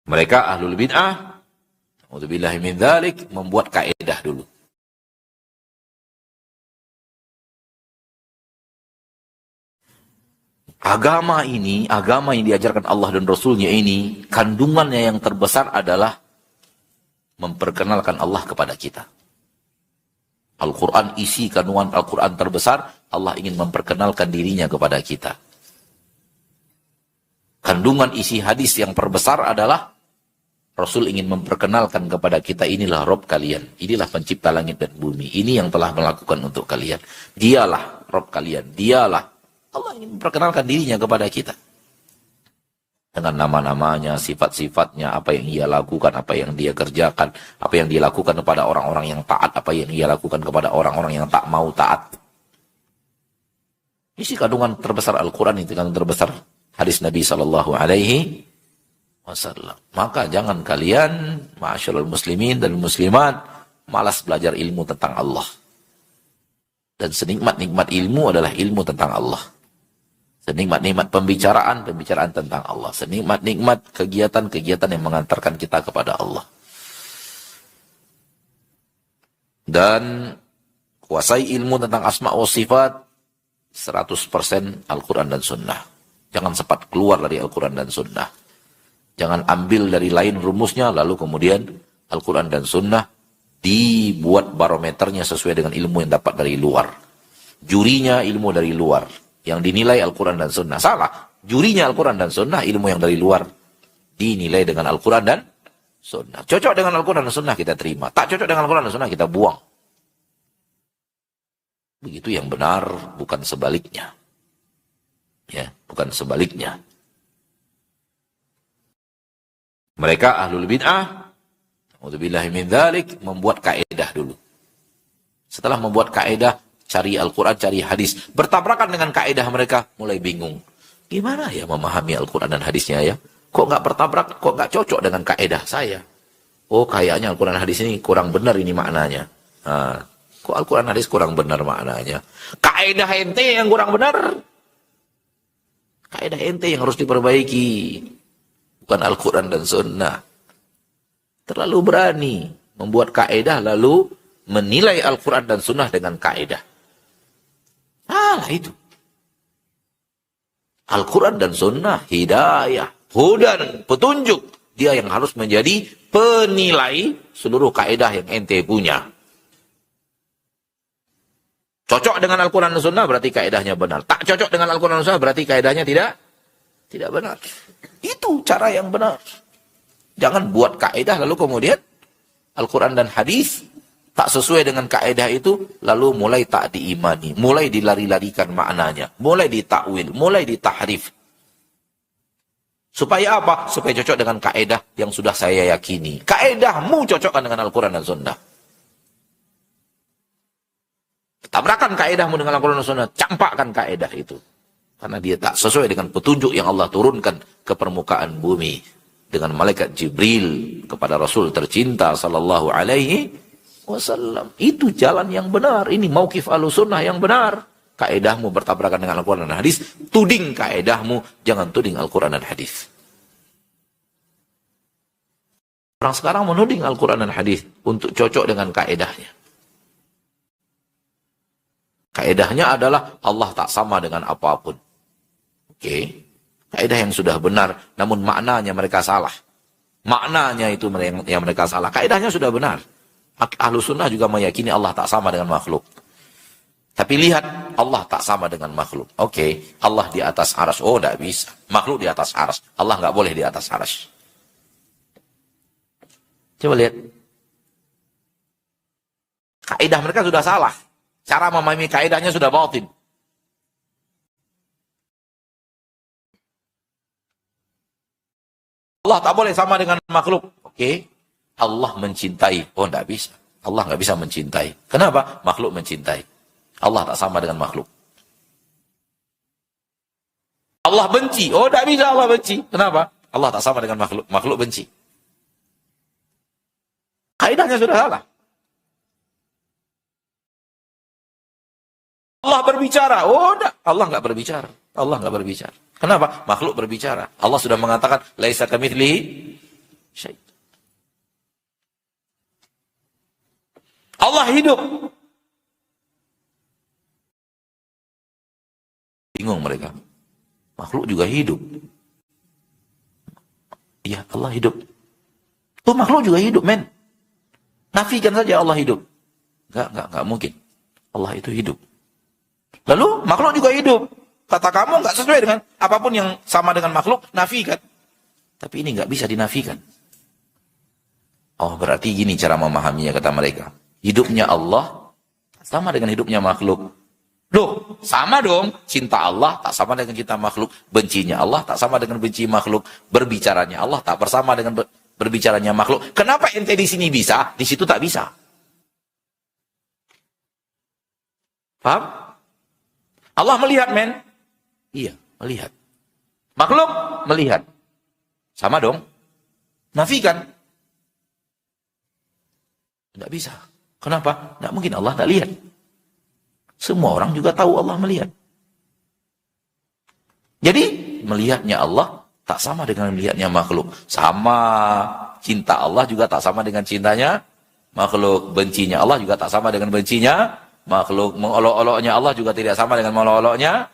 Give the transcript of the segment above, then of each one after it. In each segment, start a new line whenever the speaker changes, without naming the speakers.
Mereka ahlul bid'ah, a'udzubillahi min dzalik, membuat kaedah dulu. Agama ini, agama yang diajarkan Allah dan Rasulnya ini, kandungannya yang terbesar adalah memperkenalkan Allah kepada kita. Al-Quran, isi kandungan Al-Quran terbesar, Allah ingin memperkenalkan dirinya kepada kita. Kandungan isi hadis yang terbesar adalah Rasul ingin memperkenalkan kepada kita, inilah Rob kalian, inilah pencipta langit dan bumi, ini yang telah melakukan untuk kalian. Dialah Rob kalian, dialah. Allah ingin memperkenalkan dirinya kepada kita. Dengan nama-namanya, sifat-sifatnya, apa yang ia lakukan, apa yang dia kerjakan, apa yang dia lakukan kepada orang-orang yang taat, apa yang ia lakukan kepada orang-orang yang tak mau taat. Isi kandungan terbesar Al-Quran itu, kandungan terbesar hadis Nabi SAW. Maka jangan kalian, ma'asyarul muslimin dan muslimat, malas belajar ilmu tentang Allah. Dan senikmat-nikmat ilmu adalah ilmu tentang Allah. Senikmat-nikmat pembicaraan tentang Allah. Senikmat-nikmat kegiatan-kegiatan yang mengantarkan kita kepada Allah. Dan kuasai ilmu tentang asma wa sifat 100% Al-Quran dan Sunnah. Jangan sempat keluar dari Al-Quran dan Sunnah. Jangan ambil dari lain rumusnya, lalu kemudian Al-Quran dan Sunnah dibuat barometernya sesuai dengan ilmu yang dapat dari luar. Jurinya ilmu dari luar, yang dinilai Al-Quran dan Sunnah. Salah. Jurinya Al-Quran dan Sunnah, ilmu yang dari luar dinilai dengan Al-Quran dan Sunnah. Cocok dengan Al-Quran dan Sunnah kita terima. Tak cocok dengan Al-Quran dan Sunnah kita buang. Begitu yang benar, bukan sebaliknya. Ya, bukan sebaliknya. Mereka ahlul bid'ah, a'udzubillahi min dzalik, membuat kaedah dulu. Setelah membuat kaedah, cari Al-Quran, cari hadis, bertabrakan dengan kaedah mereka, mulai bingung. Gimana ya memahami Al-Quran dan hadisnya ya? Kok nggak bertabrak, kok nggak cocok dengan kaedah saya? Oh, kayaknya Al-Quran hadis ini kurang benar ini maknanya. Nah, kok Al-Quran hadis kurang benar maknanya? Kaedah ente yang kurang benar. Kaedah ente yang harus diperbaiki. Bukan Al-Quran dan Sunnah. Terlalu berani membuat kaedah lalu menilai Al-Quran dan Sunnah dengan kaedah. Salah itu. Al-Quran dan Sunnah, hidayah, hudan, petunjuk. Dia yang harus menjadi penilai seluruh kaedah yang ente punya. Cocok dengan Al-Quran dan Sunnah berarti kaedahnya benar. Tak cocok dengan Al-Quran dan Sunnah berarti kaedahnya tidak benar. Itu cara yang benar. Jangan buat kaedah lalu kemudian Al-Quran dan hadis tak sesuai dengan kaedah itu, lalu mulai tak diimani, mulai dilari-larikan maknanya, mulai ditakwil, mulai ditahrif. Supaya apa? Supaya cocok dengan kaedah yang sudah saya yakini. Kaedahmu cocokkan dengan Al-Quran dan Sunnah. Tabrakan kaedahmu dengan Al-Quran dan Sunnah, campakkan kaedah itu. Karena dia tak sesuai dengan petunjuk yang Allah turunkan ke permukaan bumi. Dengan malaikat Jibril kepada Rasul tercinta sallallahu alaihi wasallam. Itu jalan yang benar. Ini mauqif Ahlussunnah yang benar. Kaedahmu bertabrakan dengan Al-Quran dan hadis. Tuding kaedahmu, jangan tuding Al-Quran dan hadis. Orang sekarang menuding Al-Quran dan hadis untuk cocok dengan kaedahnya. Kaedahnya adalah Allah tak sama dengan apapun. Oke, kaedah yang sudah benar, namun maknanya mereka salah. Maknanya itu yang mereka salah. Kaedahnya sudah benar. Ahlussunnah juga meyakini Allah tak sama dengan makhluk. Tapi lihat, Allah tak sama dengan makhluk. Oke, Allah di atas arsy. Oh, tidak bisa. Makhluk di atas arsy. Allah nggak boleh di atas arsy. Coba lihat. Kaedah mereka sudah salah. Cara memahami kaedahnya sudah batil. Allah tak boleh sama dengan makhluk. Oke. Allah mencintai. Oh, tidak bisa. Allah nggak bisa mencintai. Kenapa? Makhluk mencintai. Allah tak sama dengan makhluk. Allah benci. Oh, tidak bisa Allah benci. Kenapa? Allah tak sama dengan makhluk. Makhluk benci. Kaidahnya sudah salah. Allah berbicara. Oh, tidak. Allah nggak berbicara. Allah nggak berbicara. Kenapa? Makhluk berbicara. Allah sudah mengatakan, laisa kamitslihi syai'. Allah hidup. Bingung mereka. Makhluk juga hidup. Iya, Allah hidup. Tuh makhluk juga hidup, men. Nafikan saja Allah hidup. Enggak mungkin. Allah itu hidup. Lalu makhluk juga hidup. Kata kamu enggak sesuai dengan apapun yang sama dengan makhluk, nafikan. Tapi ini enggak bisa dinafikan. Oh, berarti gini cara memahaminya, kata mereka. Hidupnya Allah sama dengan hidupnya makhluk. Loh, sama dong. Cinta Allah tak sama dengan cinta makhluk. Bencinya Allah tak sama dengan benci makhluk. Berbicaranya Allah tak bersama dengan berbicaranya makhluk. Kenapa ente di sini bisa, di situ tak bisa? Paham? Allah melihat, men. Iya, melihat. Makhluk melihat. Sama dong. Nafikan. Tidak bisa. Kenapa? Tidak mungkin Allah tak lihat. Semua orang juga tahu Allah melihat. Jadi, melihatnya Allah tak sama dengan melihatnya makhluk. Sama. Cinta Allah juga tak sama dengan cintanya makhluk. Bencinya Allah juga tak sama dengan bencinya makhluk. Mengolok-oloknya Allah juga tidak sama dengan mengolok-oloknya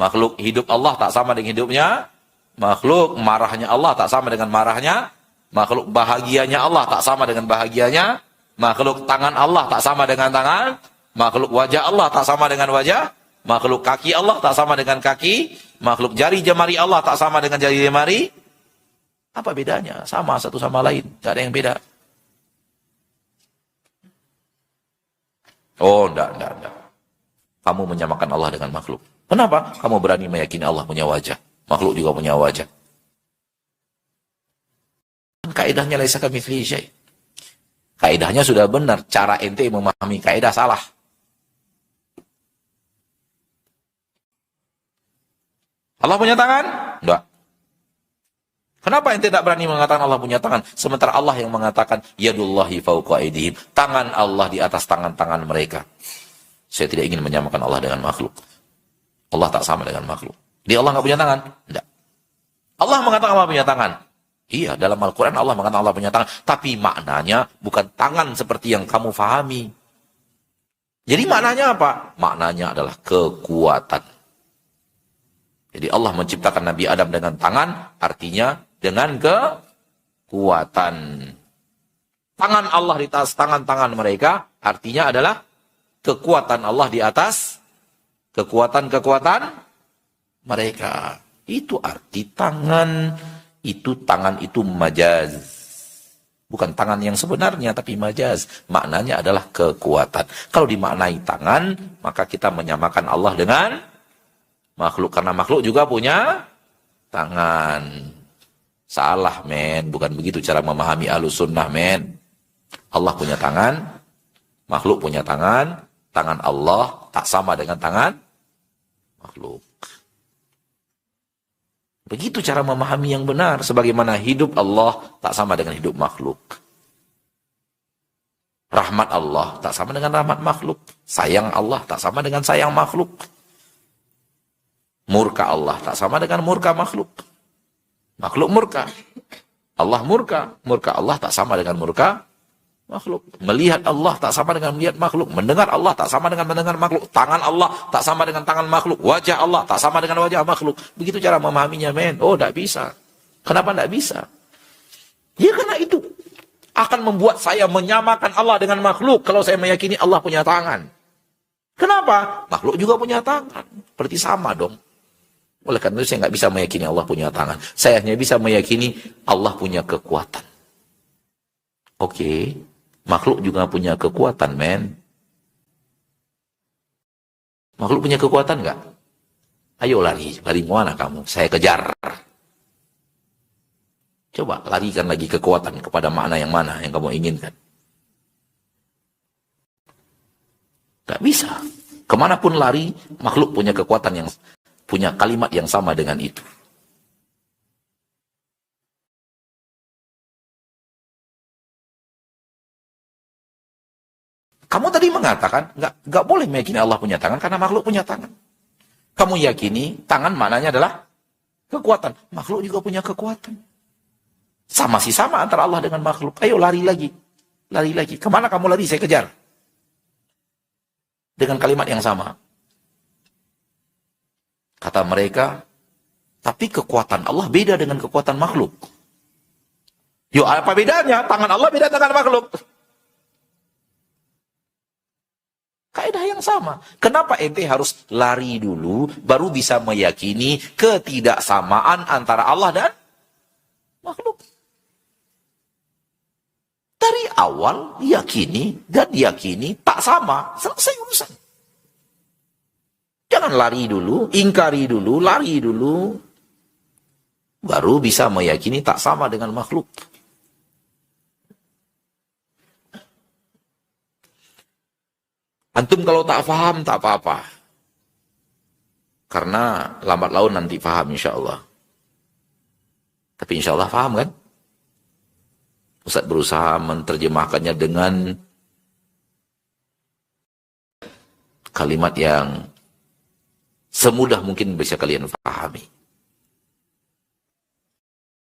makhluk. Hidup Allah tak sama dengan hidupnya makhluk. Marahnya Allah tak sama dengan marahnya makhluk. Bahagianya Allah tak sama dengan bahagianya makhluk. Tangan Allah tak sama dengan tangan makhluk. Wajah Allah tak sama dengan wajah makhluk. Kaki Allah tak sama dengan kaki makhluk. Jari jemari Allah tak sama dengan jari jemari. Apa bedanya? Sama satu sama lain. Tidak ada yang beda. Oh, enggak. Kamu menyamakan Allah dengan makhluk. Kenapa? Kamu berani meyakini Allah punya wajah. Makhluk juga punya wajah. Kaidahnya laisa kamitslihi syai'. Kaidahnya sudah benar. Cara ente memahami kaidah salah. Allah punya tangan? Enggak. Kenapa ente tidak berani mengatakan Allah punya tangan? Sementara Allah yang mengatakan, yadullahi fauqa aydihim. Tangan Allah di atas tangan-tangan mereka. Saya tidak ingin menyamakan Allah dengan makhluk. Allah tak sama dengan makhluk. Dia Allah nggak punya tangan? Tidak. Allah mengatakan Allah punya tangan. Iya, dalam Al-Quran Allah mengatakan Allah punya tangan. Tapi maknanya bukan tangan seperti yang kamu fahami. Jadi maknanya apa? Maknanya adalah kekuatan. Jadi Allah menciptakan Nabi Adam dengan tangan, artinya dengan kekuatan. Tangan Allah di atas tangan-tangan mereka, artinya adalah kekuatan Allah di atas kekuatan-kekuatan mereka. Itu arti tangan. Itu tangan itu majaz. Bukan tangan yang sebenarnya, tapi majaz. Maknanya adalah kekuatan. Kalau dimaknai tangan, maka kita menyamakan Allah dengan makhluk. Karena makhluk juga punya tangan. Salah, men. Bukan begitu cara memahami Ahlus Sunnah, men. Allah punya tangan, makhluk punya tangan. Tangan Allah tak sama dengan tangan makhluk. Begitu cara memahami yang benar. Sebagaimana hidup Allah tak sama dengan hidup makhluk. Rahmat Allah tak sama dengan rahmat makhluk. Sayang Allah tak sama dengan sayang makhluk. Murka Allah tak sama dengan murka makhluk. Makhluk murka. Allah murka. Murka Allah tak sama dengan murka makhluk. Melihat Allah tak sama dengan melihat makhluk. Mendengar Allah tak sama dengan mendengar makhluk. Tangan Allah tak sama dengan tangan makhluk. Wajah Allah tak sama dengan wajah makhluk. Begitu cara memahaminya, men. Oh, tidak bisa. Kenapa tidak bisa? Ya karena itu akan membuat saya menyamakan Allah dengan makhluk. Kalau saya meyakini Allah punya tangan. Kenapa? Makhluk juga punya tangan. Berarti sama dong. Oleh karena itu saya nggak bisa meyakini Allah punya tangan. Saya hanya bisa meyakini Allah punya kekuatan. Oke. Makhluk juga punya kekuatan, men. Makhluk punya kekuatan nggak? Ayo lari. Lari mana kamu? Saya kejar. Coba larikan lagi kekuatan kepada makna yang mana yang kamu inginkan. Nggak bisa. Kemanapun lari, makhluk punya kekuatan yang punya kalimat yang sama dengan itu. Kamu tadi mengatakan, nggak boleh meyakini Allah punya tangan karena makhluk punya tangan. Kamu yakini tangan maknanya adalah kekuatan. Makhluk juga punya kekuatan. Sama sih sama antara Allah dengan makhluk. Ayo lari lagi. Lari lagi. Kemana kamu lari? Saya kejar. Dengan kalimat yang sama. Kata mereka, tapi kekuatan Allah beda dengan kekuatan makhluk. Yo, apa bedanya? Tangan Allah beda dengan makhluk. Kaidah yang sama. Kenapa ente harus lari dulu, baru bisa meyakini ketidaksamaan antara Allah dan makhluk? Dari awal yakini dan yakini tak sama. Selesai urusan. Jangan lari dulu, ingkari dulu, lari dulu. Baru bisa meyakini tak sama dengan makhluk. Antum kalau tak paham, tak apa-apa. Karena lambat laun nanti paham insya Allah. Tapi insya Allah paham kan? Ustaz berusaha menerjemahkannya dengan kalimat yang semudah mungkin bisa kalian pahami.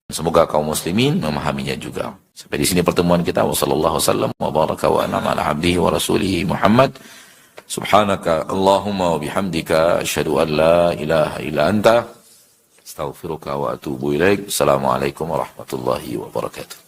Semoga kaum muslimin memahaminya juga. Sampai di sini pertemuan kita. Wassallallahu wasallam wa baraka wa an'ama ala abdihi wa rasulihi Muhammad. Subhanaka Allahumma wa bihamdika asyhadu an la ilaha illa anta astaghfiruka wa atubu ilaik. Assalamualaikum warahmatullahi wabarakatuh.